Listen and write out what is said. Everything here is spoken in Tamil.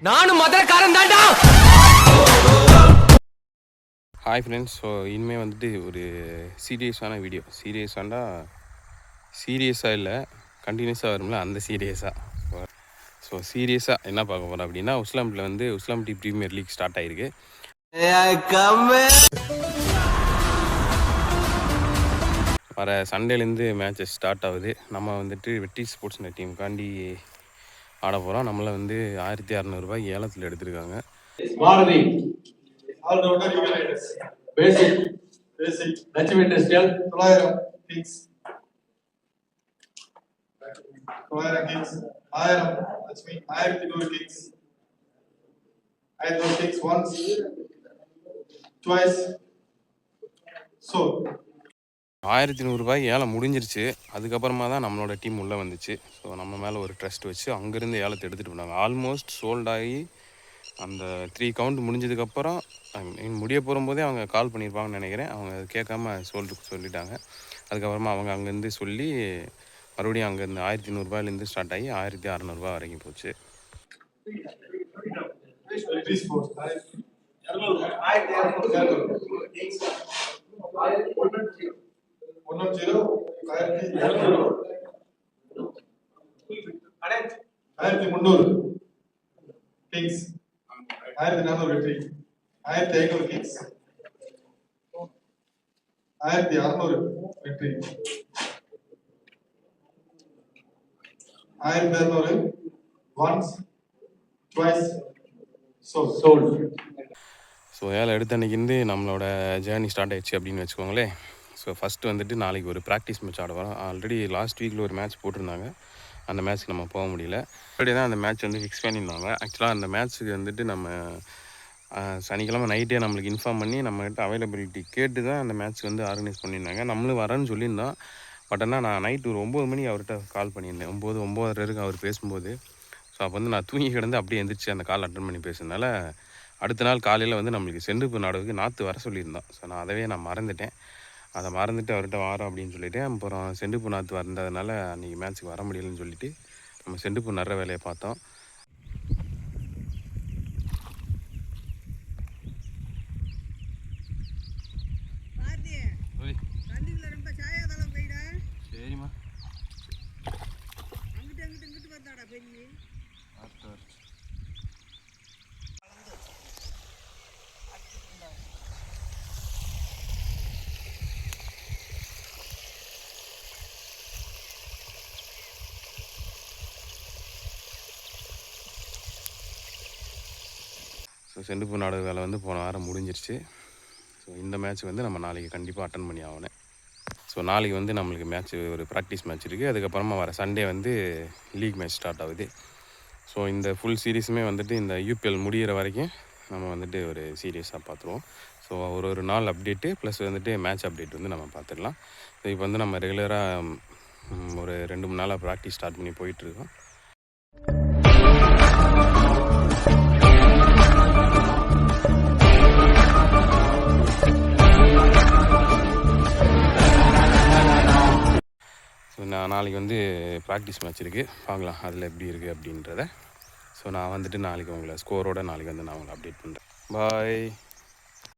நானும் மதுரக்காரன் தான்டா. Hi friends. ஸோ இனிமேல் வந்துட்டு ஒரு சீரியஸான வீடியோ. சீரியஸாக இல்லை, கண்டினியூஸாக வரும்ல அந்த சீரியஸாக. ஸோ சீரியஸாக என்ன பார்க்க போகிறோம் அப்படின்னா, உஸ்லாமில் வந்து உஸ்லாம் டி ப்ரீமியர் லீக் ஸ்டார்ட் ஆகிருக்கு. வர சண்டேலேருந்து மேட்சஸ் ஸ்டார்ட் ஆகுது. நம்ம வந்துட்டு வெற்றி ஸ்போர்ட்ஸ் டீமுக்காண்டி ஆட போகிறோம். நம்மளை வந்து 1600 ஏலத்தில் எடுத்திருக்காங்க. So 1500 ஏலம் முடிஞ்சிருச்சு. அதுக்கப்புறமா தான் நம்மளோட டீம் உள்ளே வந்துச்சு. ஸோ நம்ம மேலே ஒரு ட்ரஸ்ட் வச்சு அங்கேருந்து ஏலத்தை எடுத்துகிட்டு போனாங்க. ஆல்மோஸ்ட் சோல்ட் ஆகி அந்த 3 கவுண்ட் முடிஞ்சதுக்கப்புறம் முடிய போகும்போதே அவங்க கால் பண்ணியிருப்பாங்கன்னு நினைக்கிறேன். அவங்க கேட்காம சொல்லிட்டாங்க. அதுக்கப்புறமா அவங்க அங்கேருந்து சொல்லி மறுபடியும் அங்கேருந்து 1500 ஸ்டார்ட் ஆகி 1600 வரைக்கும் போச்சு. கிங்ஸ் 1400 வெற்றி, 1500 கிங்ஸ், 1600 வெற்றி, 1600 once twice sold. ஸோ ஏழை எடுத்த அன்றைக்கிருந்து நம்மளோட ஜேர்னி ஸ்டார்ட் ஆகிடுச்சு அப்படின்னு வச்சுக்கோங்களேன். ஸோ ஃபஸ்ட்டு வந்துட்டு நாளைக்கு ஒரு ப்ராக்டிஸ் மேட்ச் ஆட வரோம். ஆல்ரெடி லாஸ்ட் வீக்கில் ஒரு மேட்ச் போட்டிருந்தாங்க. அந்த மேட்ச்சுக்கு நம்ம போக முடியல. அப்படி தான் அந்த மேட்ச் வந்து ஃபிக்ஸ் பண்ணியிருந்தாங்க. ஆக்சுவலாக அந்த மேட்ச்சுக்கு வந்துட்டு நம்ம சனிக்கிழமை நைட்டே நம்மளுக்கு இன்ஃபார்ம் பண்ணி நம்மகிட்ட அவைலபிலிட்டி கேட்டு தான் அந்த மேட்ச் வந்து ஆர்கனைஸ் பண்ணியிருந்தாங்க. நம்மளும் வரேன்னு சொல்லியிருந்தோம். பட் ஆனால் நான் நைட்டு ஒரு 9 மணிக்கு அவர்கிட்ட கால் பண்ணியிருந்தேன். 9:30 அவர் பேசும்போது. ஸோ அப்போ வந்து நான் தூங்கி கிடந்து அப்படியே எந்திரிச்சு அந்த கால் அட்டன் பண்ணி பேசுனதுனால அடுத்த நாள் காலையில் வந்து நம்மளுக்கு செண்டுப்பு நாடுவுக்கு நாற்று வர சொல்லியிருந்தோம். ஸோ நான் மறந்துட்டேன். அதை மறந்துட்டு அவர்கிட்ட வரோம் அப்படின்னு சொல்லிவிட்டு அப்புறம் செண்டுப்பு நாற்று வந்ததுனால அன்றைக்கி மேட்ச்சுக்கு வர முடியலன்னு சொல்லிவிட்டு நம்ம செண்டுப்பு நடுற வேலையை பார்த்தோம். சரிம்மா ஸோ செண்டுப்பு நாடு வேலை வந்து போன வாரம் முடிஞ்சிருச்சு. ஸோ இந்த மேட்ச் வந்து நம்ம நாளைக்கு கண்டிப்பாக அட்டன் பண்ணி ஆகணும். ஸோ நாளைக்கு வந்து நம்மளுக்கு மேட்ச் ஒரு ப்ராக்டிஸ் மேட்ச் இருக்குது. அதுக்கப்புறமா வர சண்டே வந்து லீக் மேட்ச் ஸ்டார்ட் ஆகுது. ஸோ இந்த ஃபுல் சீரீஸுமே வந்துட்டு இந்த யூபிஎல் முடிகிற வரைக்கும் நம்ம வந்துட்டு ஒரு சீரியஸாக பார்த்துருவோம். ஸோ ஒரு நாள் அப்டேட்டு ப்ளஸ் வந்துட்டு மேட்ச் அப்டேட் வந்து நம்ம பார்த்துடலாம். ஸோ இப்போ வந்து நம்ம ரெகுலராக ஒரு 2-3 நாளாக ப்ராக்டிஸ் ஸ்டார்ட் பண்ணி போயிட்டுருக்கோம். ஸோ நாளைக்கு வந்து ப்ராக்டிஸ் மேட்ச் இருக்குது. பார்க்கலாம் அதில் எப்படி இருக்குது அப்படின்றத. ஸோ நான் வந்துட்டு நாளைக்கு உங்களை ஸ்கோரோடு நாளைக்கு வந்து நான் உங்களை அப்டேட் பண்ணுறேன். பாய்.